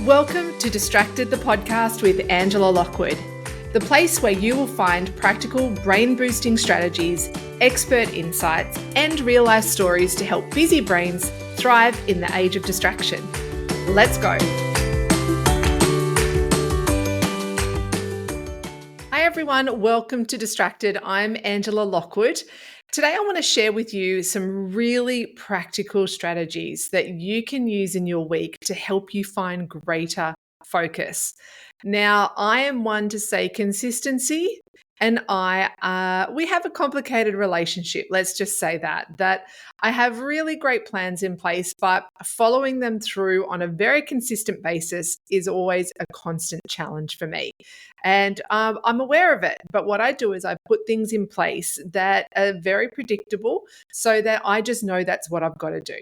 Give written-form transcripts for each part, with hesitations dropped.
Welcome to Distracted, the podcast with Angela Lockwood, the place where you will find practical brain-boosting strategies, expert insights, and real-life stories to help busy brains thrive in the age of distraction. Let's go. Hi everyone, welcome to Distracted. I'm Angela Lockwood. Today I want to share with you some really practical strategies that you can use in your week to help you find greater focus. Now, I am one to say consistency and we have a complicated relationship. Let's just say that I have really great plans in place, but following them through on a very consistent basis is always a constant challenge for me. And I'm aware of it. But what I do is I put things in place that are very predictable so that I just know that's what I've got to do.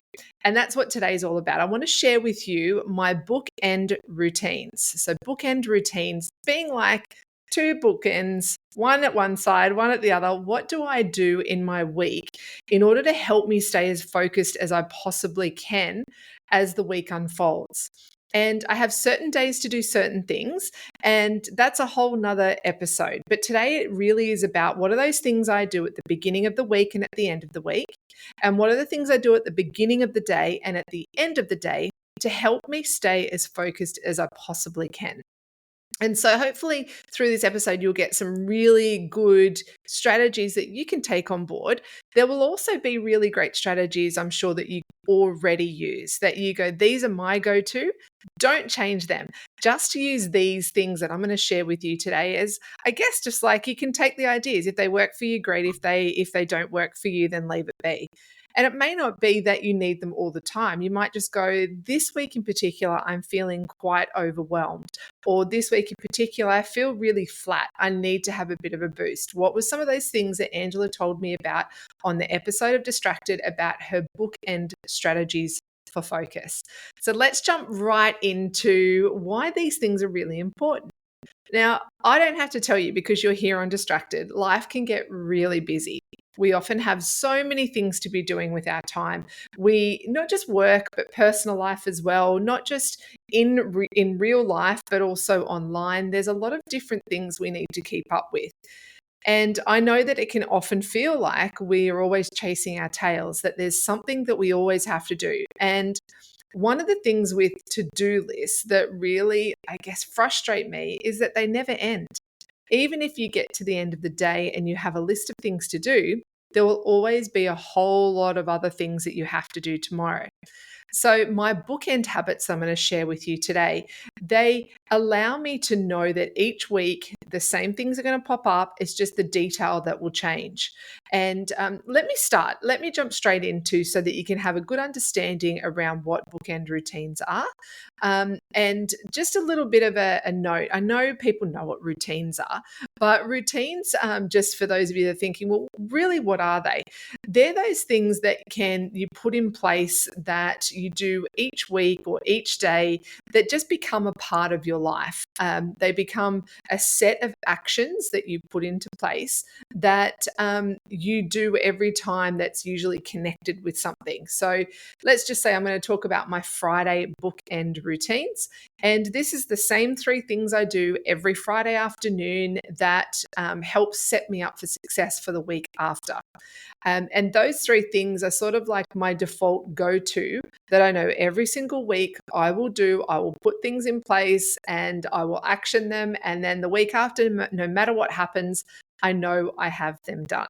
And that's what today's all about. I want to share with you my bookend routines. So bookend routines being like two bookends, one at one side, one at the other. What do I do in my week in order to help me stay as focused as I possibly can as the week unfolds? And I have certain days to do certain things, and that's a whole nother episode. But today it really is about what are those things I do at the beginning of the week and at the end of the week, and what are the things I do at the beginning of the day and at the end of the day to help me stay as focused as I possibly can. And so hopefully through this episode, you'll get some really good strategies that you can take on board. There will also be really great strategies, I'm sure, that you already use, that you go, these are my go-to. Don't change them. Just to use these things that I'm going to share with you today as, I guess, just like you can take the ideas. If they work for you, great. If they don't work for you, then leave it be. And it may not be that you need them all the time. You might just go, this week in particular, I'm feeling quite overwhelmed. Or this week in particular, I feel really flat. I need to have a bit of a boost. What were some of those things that Angela told me about on the episode of Distracted about her bookend strategies for focus? So let's jump right into why these things are really important. Now, I don't have to tell you because you're here on Distracted. Life can get really busy. We often have so many things to be doing with our time. We not just work, but personal life as well, not just in real life, but also online. There's a lot of different things we need to keep up with. And I know that it can often feel like we are always chasing our tails, that there's something that we always have to do. And one of the things with to-do lists that really, I guess, frustrate me is that they never end. Even if you get to the end of the day and you have a list of things to do, there will always be a whole lot of other things that you have to do tomorrow. So my bookend habits I'm going to share with you today, they allow me to know that each week the same things are going to pop up. It's just the detail that will change. And let me jump straight into so that you can have a good understanding around what bookend routines are. And just a little bit of a note. I know people know what routines are, but routines, just for those of you that are thinking, well, really, what are they? They're those things that you put in place that you do each week or each day that just become a part of your life. They become a set of actions that you put into place that you do every time that's usually connected with something. So let's just say I'm going to talk about my Friday bookend routines. And this is the same three things I do every Friday afternoon that help set me up for success for the week after. And those three things are sort of like my default go-to that I know every single week I will do. I will put things in place and I will action them. And then the week after, no matter what happens, I know I have them done.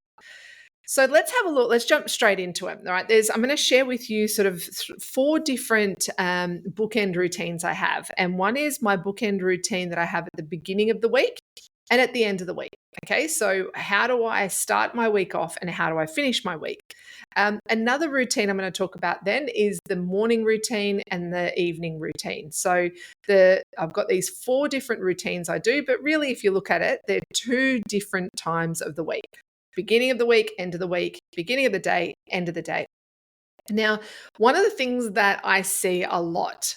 So let's have a look. Let's jump straight into it. All right. I'm going to share with you sort of four different bookend routines I have. And one is my bookend routine that I have at the beginning of the week and at the end of the week. Okay. So how do I start my week off and how do I finish my week? Another routine I'm going to talk about then is the morning routine and the evening routine. So I've got these four different routines I do, but really, if you look at it, they're two different times of the week. Beginning of the week, end of the week, beginning of the day, end of the day. Now, one of the things that I see a lot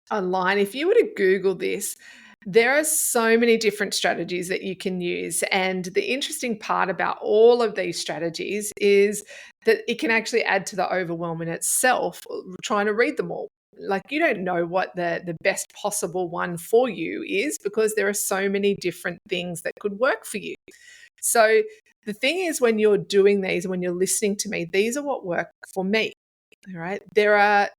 online, if you were to Google this, there are so many different strategies that you can use. And the interesting part about all of these strategies is that it can actually add to the overwhelm in itself, trying to read them all. like you don't know what the best possible one for you is, because there are so many different things that could work for you. So the thing is, when you're doing these, when you're listening to me, these are what work for me. All right. There are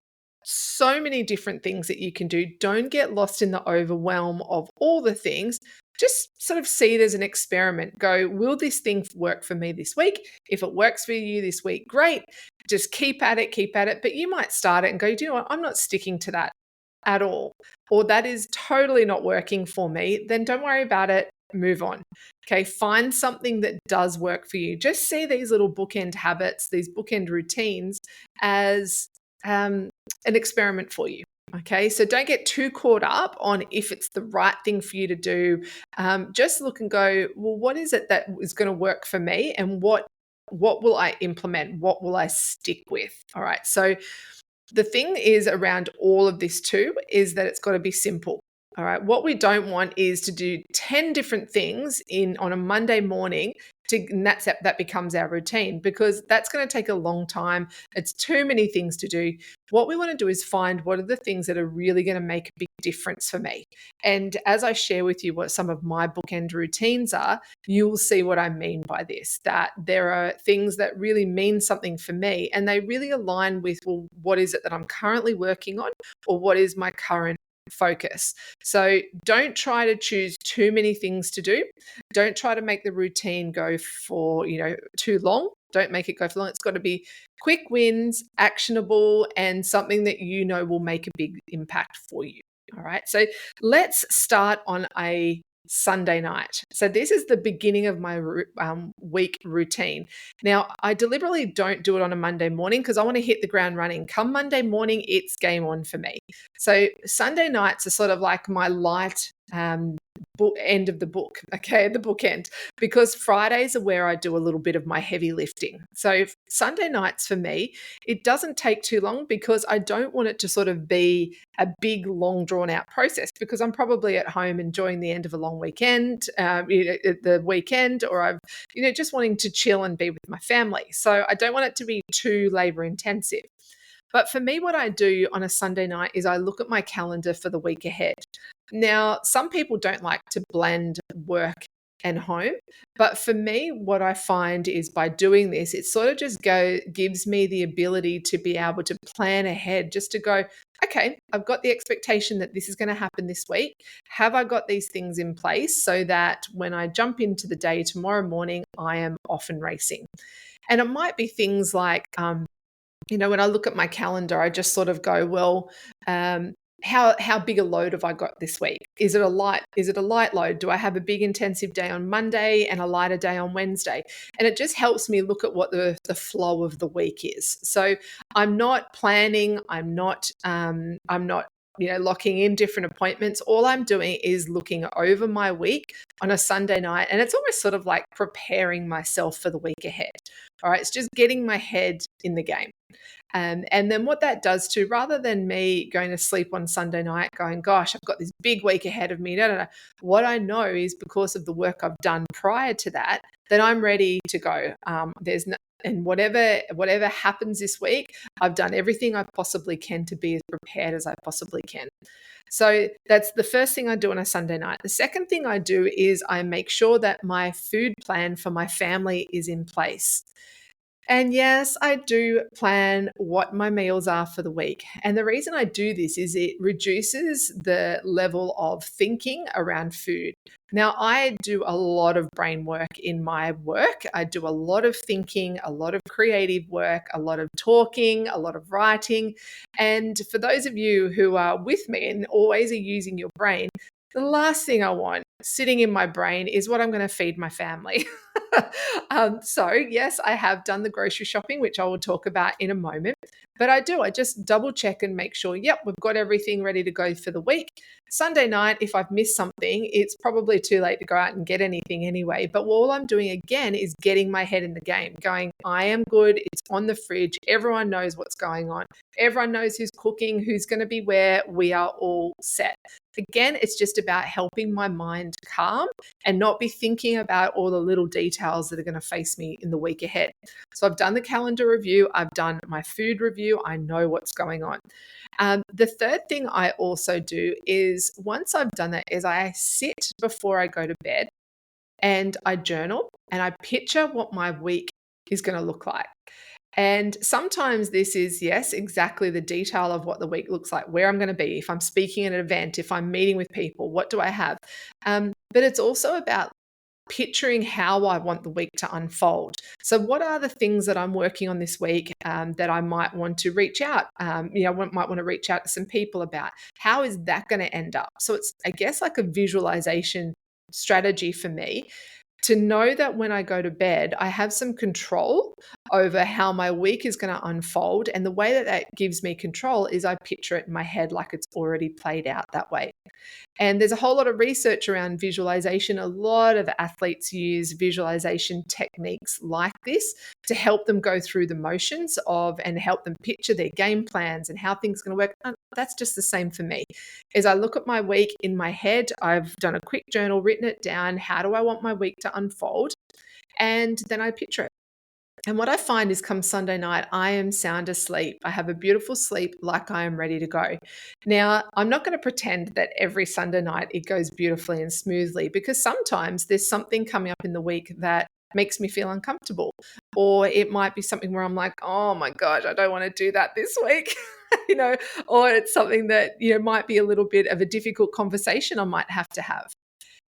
so many different things that you can do. Don't get lost in the overwhelm of all the things. Just sort of see it as an experiment. Go, will this thing work for me this week? If it works for you this week, great. Just keep at it, keep at it. But you might start it and go, do you know what? I'm not sticking to that at all. Or that is totally not working for me. Then don't worry about it. Move on. Okay. Find something that does work for you. Just see these little bookend habits, these bookend routines as an experiment for you. Okay, so don't get too caught up on if it's the right thing for you to do. Just look and go, well, what is it that is going to work for me, and what will I implement? What will I stick with? All right. So the thing is around all of this too is that it's got to be simple. All right. What we don't want is to do 10 different things on a Monday morning and that becomes our routine, because that's going to take a long time. It's too many things to do. What we want to do is find what are the things that are really going to make a big difference for me. And as I share with you what some of my bookend routines are, you will see what I mean by this, that there are things that really mean something for me, and they really align with, well, what is it that I'm currently working on, or what is my current focus. So don't try to choose too many things to do. Don't try to make the routine go for, too long. Don't make it go for long. It's got to be quick wins, actionable, and something that will make a big impact for you. All right. So let's start on a Sunday night. So this is the beginning of my week routine. Now, I deliberately don't do it on a Monday morning because I want to hit the ground running. Come Monday morning, it's game on for me. So Sunday nights are sort of like my light end of the book, okay, the bookend, because Fridays are where I do a little bit of my heavy lifting. So Sunday nights for me, it doesn't take too long, because I don't want it to sort of be a big, long, drawn out process, because I'm probably at home enjoying the end of a long weekend, the weekend, or I'm, just wanting to chill and be with my family. So I don't want it to be too labor intensive. But for me, what I do on a Sunday night is I look at my calendar for the week ahead. Now, some people don't like to blend work and home, but for me, what I find is by doing this, it sort of just gives me the ability to be able to plan ahead, just to go, okay, I've got the expectation that this is going to happen this week. Have I got these things in place so that when I jump into the day tomorrow morning, I am off and racing? And it might be things like, when I look at my calendar, I just sort of go, well, how big a load have I got this week? Is it a light load? Do I have a big intensive day on Monday and a lighter day on Wednesday? And it just helps me look at what the flow of the week is. So I'm not planning. I'm not locking in different appointments. All I'm doing is looking over my week on a Sunday night, and it's almost sort of like preparing myself for the week ahead. All right, it's just getting my head in the game. And then what that does too, rather than me going to sleep on Sunday night going, gosh, I've got this big week ahead of me. No. What I know is, because of the work I've done prior to that, then I'm ready to go. And whatever happens this week, I've done everything I possibly can to be as prepared as I possibly can. So that's the first thing I do on a Sunday night. The second thing I do is I make sure that my food plan for my family is in place. And yes, I do plan what my meals are for the week. And the reason I do this is it reduces the level of thinking around food. Now, I do a lot of brain work in my work. I do a lot of thinking, a lot of creative work, a lot of talking, a lot of writing. And for those of you who are with me and always are using your brain, the last thing I want sitting in my brain is what I'm going to feed my family. So yes, I have done the grocery shopping, which I will talk about in a moment, but I just double check and make sure, yep, we've got everything ready to go for the week. Sunday night, if I've missed something, it's probably too late to go out and get anything anyway. But all I'm doing again is getting my head in the game, going, I am good. It's on the fridge. Everyone knows what's going on. Everyone knows who's cooking, who's going to be where. We are all set. Again, it's just about helping my mind calm and not be thinking about all the little details that are going to face me in the week ahead. So I've done the calendar review, I've done my food review, I know what's going on. The third thing I also do is once I've done that is I sit before I go to bed and I journal and I picture what my week is going to look like. And sometimes this is, yes, exactly the detail of what the week looks like, where I'm going to be, if I'm speaking at an event, if I'm meeting with people, what do I have? But it's also about picturing how I want the week to unfold. So, what are the things that I'm working on this week that I might want to reach out? Might want to reach out to some people about. How is that going to end up? So, it's, I guess, like a visualization strategy for me to know that when I go to bed, I have some control over how my week is going to unfold. And the way that that gives me control is I picture it in my head like it's already played out that way. And there's a whole lot of research around visualization. A lot of athletes use visualization techniques like this to help them go through the motions of and help them picture their game plans and how things are going to work. And that's just the same for me. As I look at my week in my head, I've done a quick journal, written it down. How do I want my week to unfold? And then I picture it. And what I find is come Sunday night, I am sound asleep. I have a beautiful sleep like I am ready to go. Now, I'm not going to pretend that every Sunday night it goes beautifully and smoothly because sometimes there's something coming up in the week that makes me feel uncomfortable. Or it might be something where I'm like, oh my gosh, I don't want to do that this week. Or it's something that, might be a little bit of a difficult conversation I might have to have.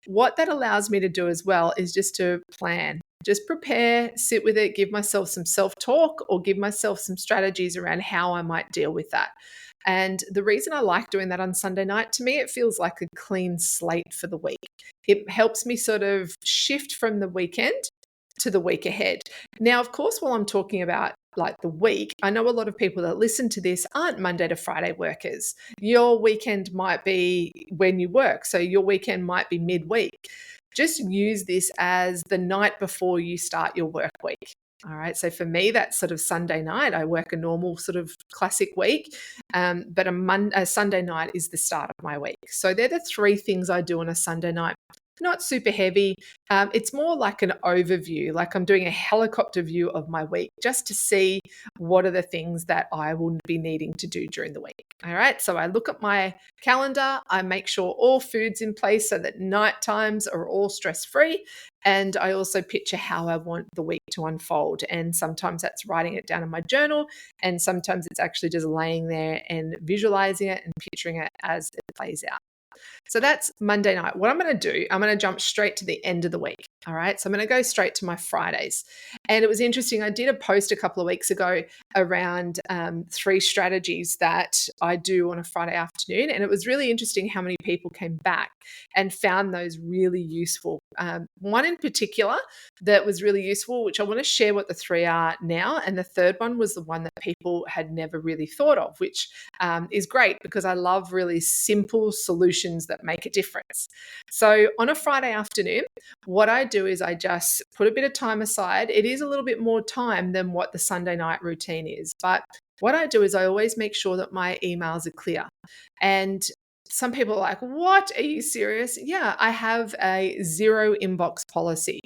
What that allows me to do as well is just to plan, just prepare, sit with it, give myself some self-talk or give myself some strategies around how I might deal with that. And the reason I like doing that on Sunday night, to me, it feels like a clean slate for the week. It helps me sort of shift from the weekend to the week ahead. Now, of course, while I'm talking about like the week, I know a lot of people that listen to this aren't Monday to Friday workers. Your weekend might be when you work. So your weekend might be midweek. Just use this as the night before you start your work week. All right. So for me, that's sort of Sunday night. I work a normal sort of classic week, but a Sunday night is the start of my week. So they're the three things I do on a Sunday night. Not super heavy. It's more like an overview, like I'm doing a helicopter view of my week just to see what are the things that I will be needing to do during the week. All right. So I look at my calendar. I make sure all food's in place so that night times are all stress-free. And I also picture how I want the week to unfold. And sometimes that's writing it down in my journal. And sometimes it's actually just laying there and visualizing it and picturing it as it plays out. So that's Monday night. What I'm going to do, I'm going to jump straight to the end of the week. All right. So I'm going to go straight to my Fridays. And it was interesting. I did a post a couple of weeks ago around 3 strategies that I do on a Friday afternoon. And it was really interesting how many people came back and found those really useful. One in particular that was really useful, which I want to share what the 3 are now. And the third one was the one that people had never really thought of, which is great because I love really simple solutions that make a difference. So on a Friday afternoon, what I do is I just put a bit of time aside. It is a little bit more time than what the Sunday night routine is, but what I do is I always make sure that my emails are clear. And some people are like, what? Are you serious? Yeah, I have a 0 inbox policy.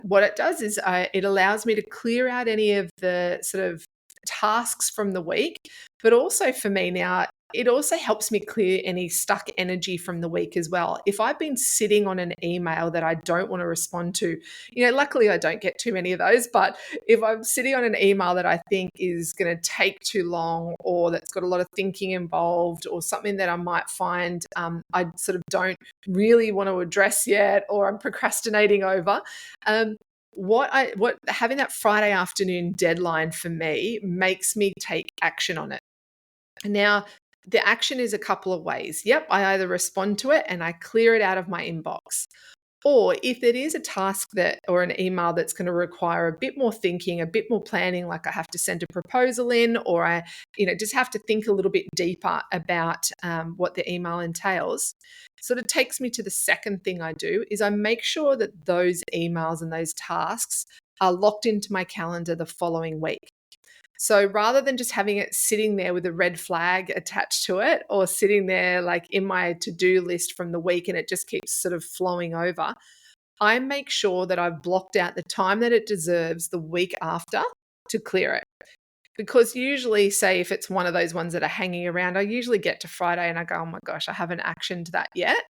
What it does is it allows me to clear out any of the sort of tasks from the week, but also for me now, it also helps me clear any stuck energy from the week as well. If I've been sitting on an email that I don't want to respond to, luckily I don't get too many of those, but if I'm sitting on an email that I think is going to take too long or that's got a lot of thinking involved or something that I might find I sort of don't really want to address yet or I'm procrastinating over, what having that Friday afternoon deadline for me makes me take action on it. Now, the action is a couple of ways. Yep, I either respond to it and I clear it out of my inbox. Or if it is a task that or an email that's going to require a bit more thinking, a bit more planning, like I have to send a proposal in, or I, just have to think a little bit deeper about what the email entails. Sort of takes me to the second thing I do is I make sure that those emails and those tasks are locked into my calendar the following week. So rather than just having it sitting there with a red flag attached to it or sitting there like in my to-do list from the week and it just keeps sort of flowing over, I make sure that I've blocked out the time that it deserves the week after to clear it. Because usually, say if it's one of those ones that are hanging around, I usually get to Friday and I go, oh my gosh, I haven't actioned that yet.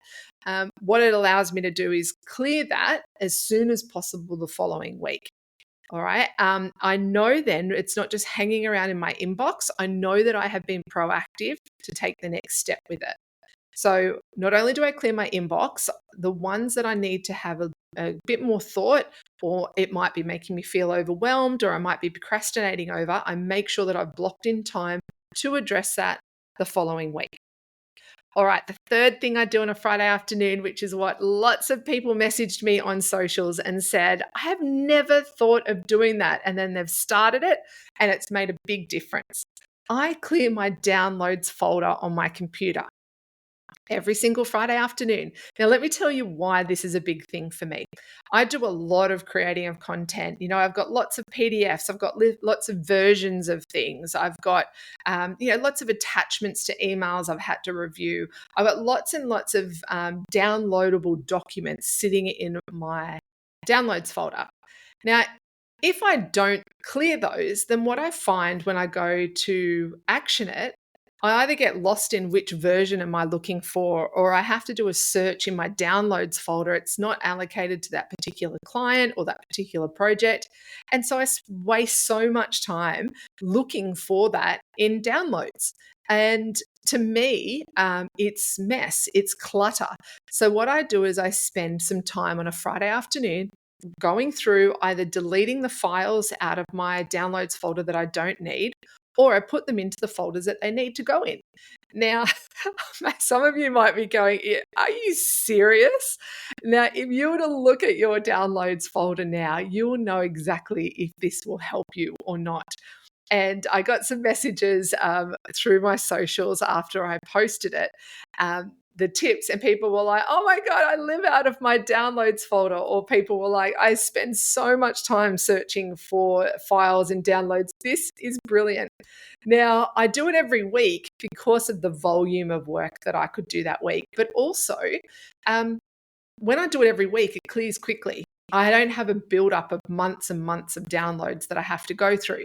What it allows me to do is clear that as soon as possible the following week. All right. I know then it's not just hanging around in my inbox. I know that I have been proactive to take the next step with it. So not only do I clear my inbox, the ones that I need to have a bit more thought, or it might be making me feel overwhelmed, or I might be procrastinating over, I make sure that I've blocked in time to address that the following week. All right, the third thing I do on a Friday afternoon, which is what lots of people messaged me on socials and said, I have never thought of doing that. And then they've started it and it's made a big difference. I clear my downloads folder on my computer every single Friday afternoon. Now, let me tell you why this is a big thing for me. I do a lot of creating of content. I've got lots of PDFs. I've got lots of versions of things. I've got, lots of attachments to emails I've had to review. I've got lots and lots of downloadable documents sitting in my downloads folder. Now, if I don't clear those, then what I find when I go to action it, I either get lost in which version am I looking for, or I have to do a search in my downloads folder. It's not allocated to that particular client or that particular project. And so I waste so much time looking for that in downloads. And to me, it's mess, it's clutter. So what I do is I spend some time on a Friday afternoon going through either deleting the files out of my downloads folder that I don't need, or I put them into the folders that they need to go in. Now, some of you might be going, are you serious? Now, if you were to look at your downloads folder now, you will know exactly if this will help you or not. And I got some messages through my socials after I posted it, the tips, and people were like, oh my God, I live out of my downloads folder. Or people were like, I spend so much time searching for files and downloads. This is brilliant. Now, I do it every week because of the volume of work that I could do that week. But also, when I do it every week, it clears quickly. I don't have a build-up of months and months of downloads that I have to go through.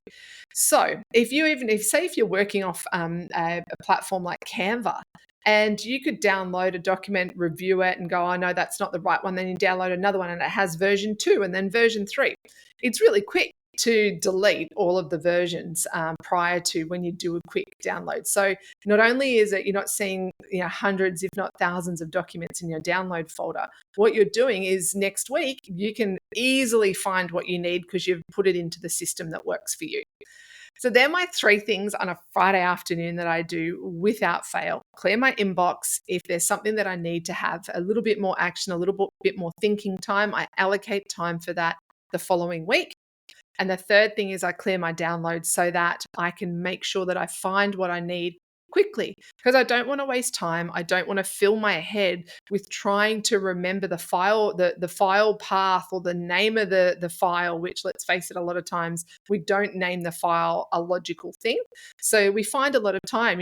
So if you're working off a platform like Canva, and you could download a document, review it, and go, oh, no, that's not the right one. Then you download another one and it has version 2 and then version 3. It's really quick to delete all of the versions prior to when you do a quick download. So not only is it you're not seeing hundreds, if not thousands of documents in your download folder, what you're doing is next week you can easily find what you need because you've put it into the system that works for you. So they're my 3 things on a Friday afternoon that I do without fail. Clear my inbox. If there's something that I need to have a little bit more action, a little bit more thinking time, I allocate time for that the following week. And the third thing is I clear my downloads so that I can make sure that I find what I need quickly, because I don't want to waste time. I don't want to fill my head with trying to remember the file, the file path or the name of the file, which, let's face it, a lot of times we don't name the file a logical thing. So we find a lot of time,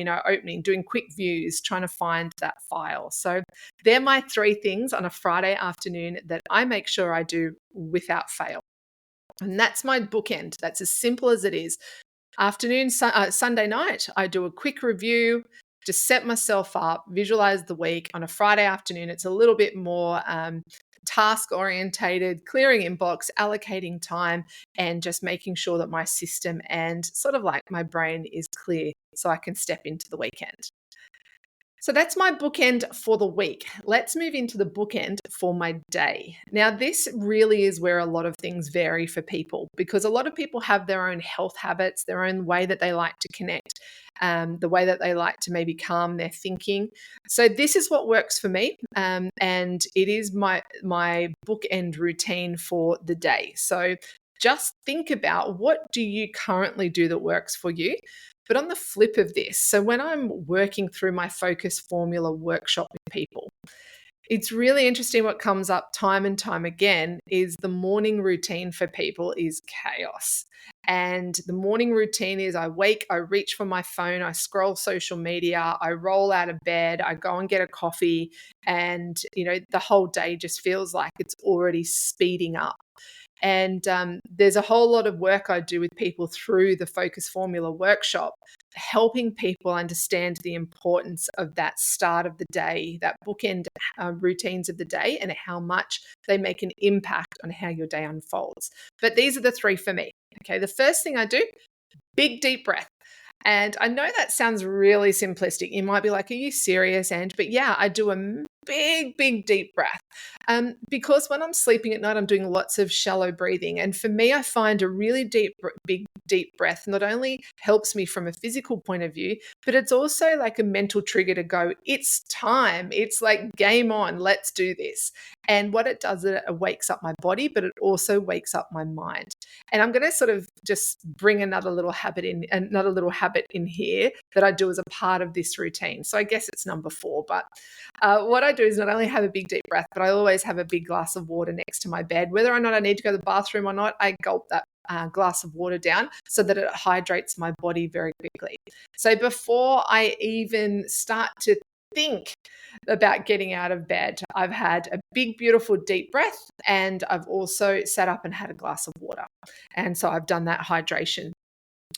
doing quick views, trying to find that file. So they're my 3 things on a Friday afternoon that I make sure I do without fail. And that's my bookend. That's as simple as it is. Sunday night, I do a quick review, just set myself up, visualize the week. On a Friday afternoon, it's a little bit more task orientated, clearing inbox, allocating time, and just making sure that my system and sort of like my brain is clear so I can step into the weekend. So that's my bookend for the week. Let's move into the bookend for my day. Now, this really is where a lot of things vary for people, because a lot of people have their own health habits, their own way that they like to connect, the way that they like to maybe calm their thinking. So this is what works for me, and it is my bookend routine for the day. So just think about, what do you currently do that works for you? But on the flip of this, so when I'm working through my focus formula workshop with people, it's really interesting what comes up time and time again is the morning routine for people is chaos. And the morning routine is I wake, I reach for my phone, I scroll social media, I roll out of bed, I go and get a coffee, and the whole day just feels like it's already speeding up. And there's a whole lot of work I do with people through the Focus Formula workshop, helping people understand the importance of that start of the day, that bookend routines of the day, and how much they make an impact on how your day unfolds. But these are the three for me. Okay, the first thing I do, big deep breath. And I know that sounds really simplistic. You might be like, are you serious, Ange? But yeah, I do a big, deep breath. Because when I'm sleeping at night, I'm doing lots of shallow breathing. And for me, I find a really big, deep breath not only helps me from a physical point of view, but it's also like a mental trigger to go, it's time. It's like game on. Let's do this. And what it does, it wakes up my body, but it also wakes up my mind. And I'm going to sort of just bring another little habit in here that I do as a part of this routine. So I guess it's number 4. But what I do is not only have a big deep breath, but I always have a big glass of water next to my bed. Whether or not I need to go to the bathroom or not, I gulp that glass of water down so that it hydrates my body very quickly. So before I even start to think about getting out of bed, I've had a big, beautiful deep breath, and I've also sat up and had a glass of water. And so I've done that hydration.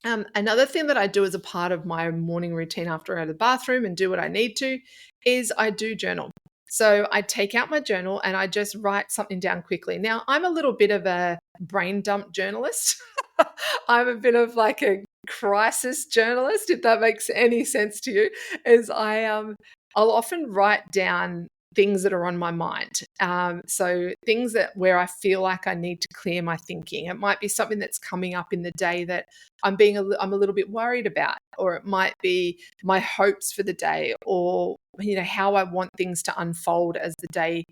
Another thing that I do as a part of my morning routine after I go to the bathroom and do what I need to is I do journal. So I take out my journal and I just write something down quickly. Now, I'm a little bit of a brain dump journalist. I'm a bit of like a crisis journalist, if that makes any sense to you, is I'll often write down things that are on my mind. So things that where I feel like I need to clear my thinking. It might be something that's coming up in the day that I'm a little bit worried about, or it might be my hopes for the day, or how I want things to unfold as the day,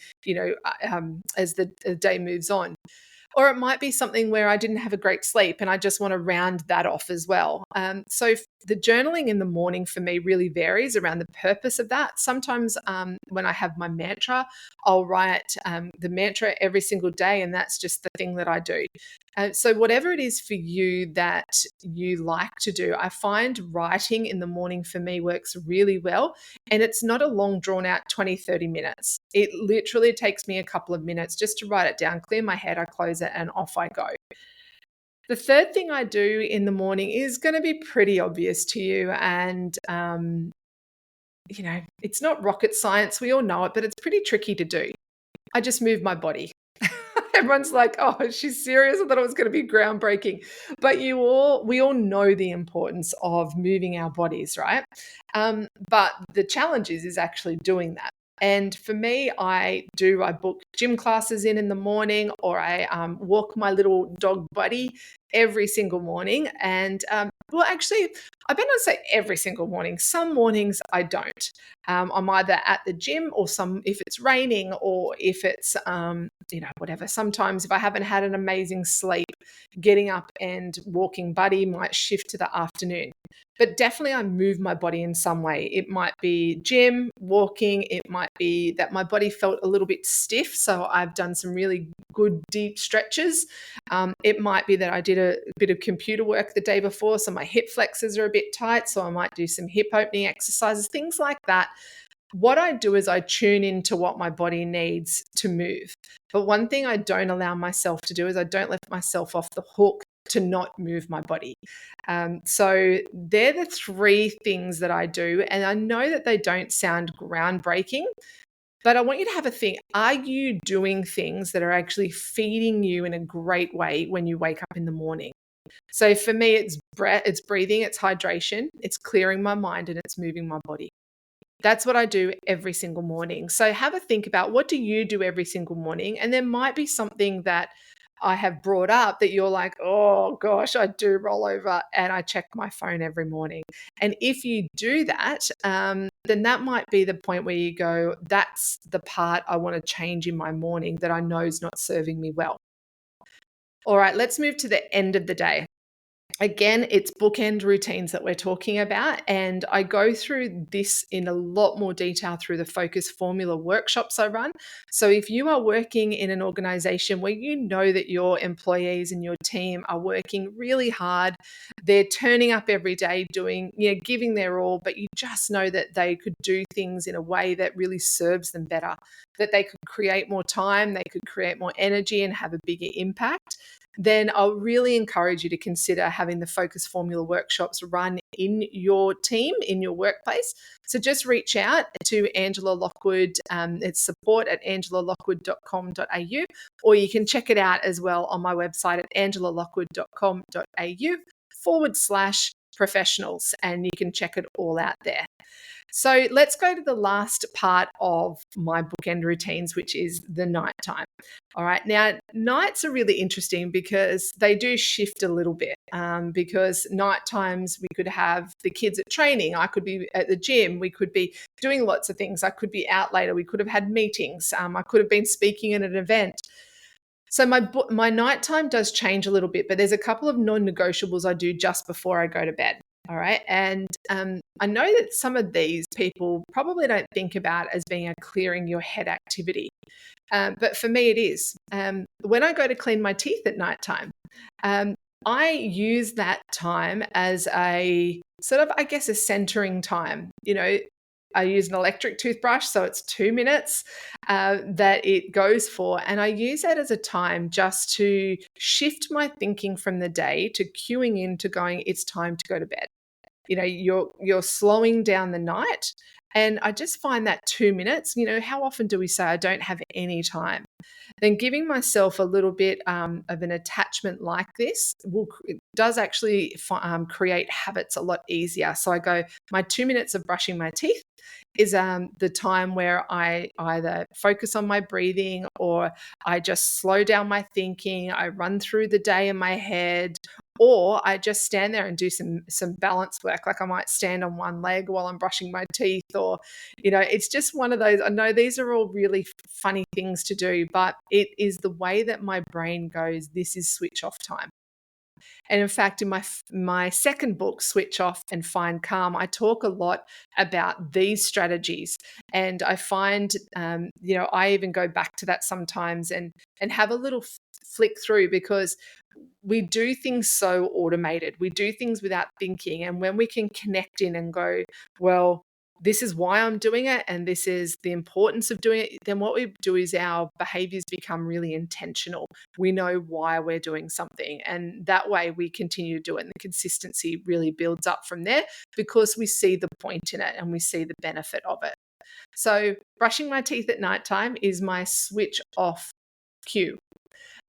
as the day moves on. Or it might be something where I didn't have a great sleep and I just want to round that off as well. So the journaling in the morning for me really varies around the purpose of that. Sometimes when I have my mantra, I'll write the mantra every single day, and that's just the thing that I do. So whatever it is for you that you like to do, I find writing in the morning for me works really well. And it's not a long drawn out 20, 30 minutes. It literally takes me a couple of minutes just to write it down, clear my head, I close it, and off I go. The third thing I do in the morning is going to be pretty obvious to you. And, it's not rocket science. We all know it, but it's pretty tricky to do. I just move my body. Everyone's like, "Oh, she's serious? I thought it was going to be groundbreaking." But we all know the importance of moving our bodies, right? But the challenge is actually doing that. And for me, I book gym classes in the morning, or I walk my little dog buddy every single morning. And well, actually, I better not say every single morning. Some mornings I don't. I'm either at the gym, or if it's raining, or if it's whatever. Sometimes if I haven't had an amazing sleep, getting up and walking buddy might shift to the afternoon. But definitely I move my body in some way. It might be gym, walking. It might be that my body felt a little bit stiff, so I've done some really good deep stretches. It might be that I did a bit of computer work the day before, so my hip flexors are a bit tight, so I might do some hip opening exercises, things like that. What I do is I tune into what my body needs to move. But one thing I don't allow myself to do is I don't let myself off the hook to not move my body. So they're the 3 things that I do. And I know that they don't sound groundbreaking, but I want you to have a think. Are you doing things that are actually feeding you in a great way when you wake up in the morning? So for me, it's breathing, it's hydration, it's clearing my mind, and it's moving my body. That's what I do every single morning. So have a think about, what do you do every single morning? And there might be something that I have brought up that you're like, oh gosh, I do roll over and I check my phone every morning. And if you do that, then that might be the point where you go, that's the part I want to change in my morning that I know is not serving me well. All right, let's move to the end of the day. Again, it's bookend routines that we're talking about, and I go through this in a lot more detail through the focus formula workshops I run. So if you are working in an organization where you know that your employees and your team are working really hard, they're turning up every day doing, giving their all, but you just know that they could do things in a way that really serves them better, that they could create more time, they could create more energy and have a bigger impact, then I'll really encourage you to consider having the focus formula workshops run in your team, in your workplace. So just reach out to Angela Lockwood. It's support@angelalockwood.com.au, or you can check it out as well on my website at angelalockwood.com.au/professionals, and you can check it all out there. So let's go to the last part of my bookend routines, which is the nighttime. All right. Now, nights are really interesting because they do shift a little bit. Because night times we could have the kids at training, I could be at the gym, we could be doing lots of things, I could be out later, we could have had meetings, I could have been speaking at an event. So my nighttime does change a little bit, but there's a couple of non-negotiables I do just before I go to bed. All right. And I know that some of these people probably don't think about as being a clearing your head activity. But for me, it is. When I go to clean my teeth at nighttime, um, I use that time as a sort of, I guess, a centering time. I use an electric toothbrush, so it's 2 minutes that it goes for. And I use that as a time just to shift my thinking from the day to cueing in to going, it's time to go to bed. You're slowing down the night. And I just find that 2 minutes, how often do we say, I don't have any time? Then giving myself a little bit of an attachment like this it does actually create habits a lot easier. So I go, my 2 minutes of brushing my teeth is the time where I either focus on my breathing, or I just slow down my thinking, I run through the day in my head, or I just stand there and do some balance work. Like I might stand on one leg while I'm brushing my teeth, or it's just one of those. I know these are all really funny things to do, but it is the way that my brain goes, this is switch off time. And in fact, in my second book, Switch Off and Find Calm, I talk a lot about these strategies. And I find, I even go back to that sometimes and have a little flick through, because we do things so automated. We do things without thinking. And when we can connect in and go, well, this is why I'm doing it, and this is the importance of doing it, then what we do is our behaviors become really intentional. We know why we're doing something, and that way we continue to do it, and the consistency really builds up from there because we see the point in it and we see the benefit of it. So brushing my teeth at nighttime is my switch off cue.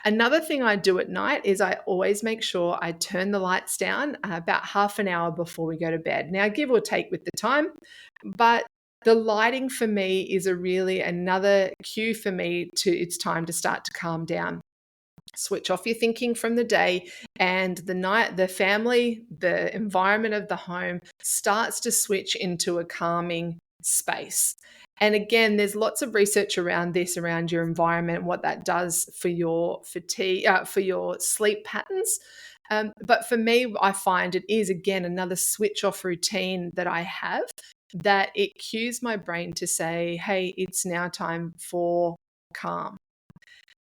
Another thing I do at night is I always make sure I turn the lights down about half an hour before we go to bed. Now, give or take with the time, but the lighting for me is another cue for me to it's time to start to calm down. Switch off your thinking from the day, and the family, the environment of the home starts to switch into a calming space. And again, there's lots of research around this, around your environment, what that does for your fatigue, for your sleep patterns. But for me, I find it is, again, another switch off routine that I have, that it cues my brain to say, hey, it's now time for calm.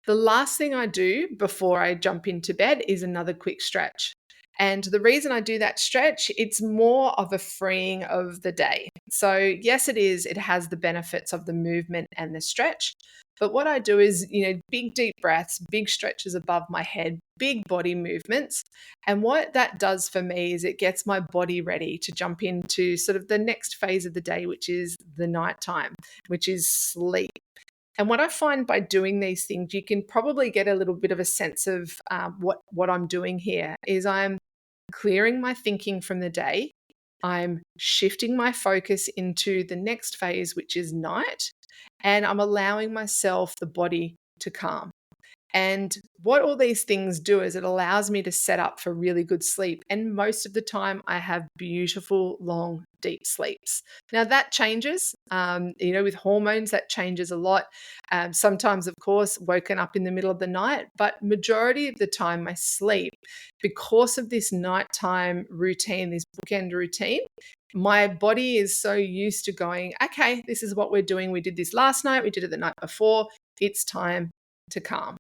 The last thing I do before I jump into bed is another quick stretch. And the reason I do that stretch, it's more of a freeing of the day. So yes, it has the benefits of the movement and the stretch. But what I do is, big deep breaths, big stretches above my head, big body movements. And what that does for me is it gets my body ready to jump into sort of the next phase of the day, which is the nighttime, which is sleep. And what I find by doing these things, you can probably get a little bit of a sense of what I'm doing here is I'm clearing my thinking from the day. I'm shifting my focus into the next phase, which is night, and I'm allowing myself, the body, to calm. And what all these things do is it allows me to set up for really good sleep. And most of the time, I have beautiful, long, deep sleeps. Now, that changes, with hormones, that changes a lot. Sometimes, of course, woken up in the middle of the night, but majority of the time, my sleep, because of this nighttime routine, this bookend routine, my body is so used to going, okay, this is what we're doing. We did this last night. We did it the night before. It's time to calm.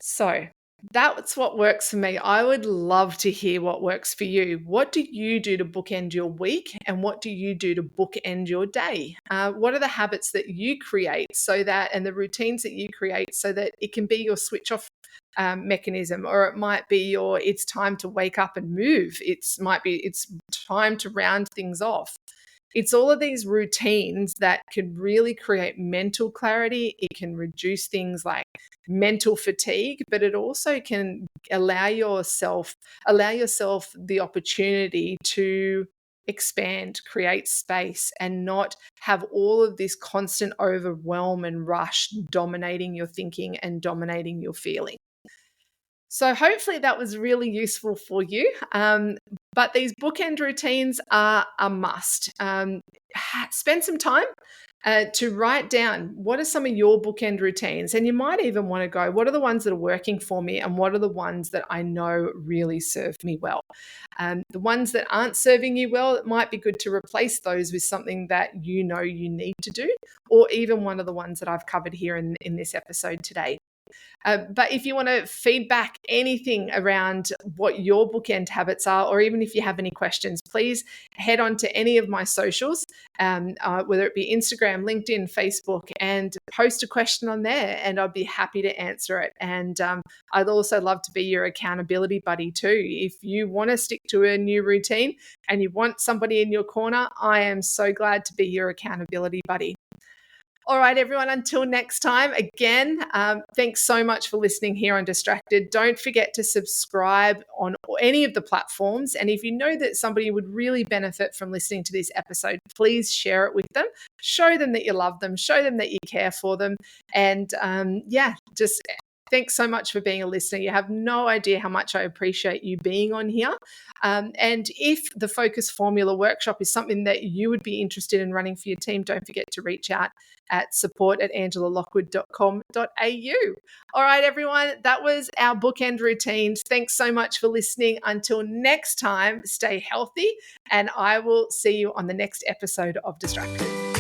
So that's what works for me. I would love to hear what works for you. What do you do to bookend your week? And what do you do to bookend your day? What are the habits that you create and the routines that you create so that it can be your switch off mechanism, or it might be it's time to wake up and move. It's time to round things off. It's all of these routines that can really create mental clarity. It can reduce things like mental fatigue, but it also can allow yourself the opportunity to expand, create space, and not have all of this constant overwhelm and rush dominating your thinking and dominating your feeling. So hopefully that was really useful for you. But these bookend routines are a must. Spend some time to write down what are some of your bookend routines. And you might even want to go, what are the ones that are working for me and what are the ones that I know really serve me well? The ones that aren't serving you well, it might be good to replace those with something that you know you need to do, or even one of the ones that I've covered here in this episode today. But if you want to feedback anything around what your bookend habits are, or even if you have any questions, please head on to any of my socials, whether it be Instagram, LinkedIn, Facebook, and post a question on there, and I'd be happy to answer it. And I'd also love to be your accountability buddy too. If you want to stick to a new routine and you want somebody in your corner, I am so glad to be your accountability buddy. All right, everyone, until next time, again, thanks so much for listening here on Distracted. Don't forget to subscribe on any of the platforms. And if you know that somebody would really benefit from listening to this episode, please share it with them. Show them that you love them. Show them that you care for them. And just thanks so much for being a listener. You have no idea how much I appreciate you being on here. And if the Focus Formula Workshop is something that you would be interested in running for your team, don't forget to reach out at support@angelalockwood.com.au. All right, everyone, that was our bookend routines. Thanks so much for listening. Until next time, stay healthy, and I will see you on the next episode of Distracted.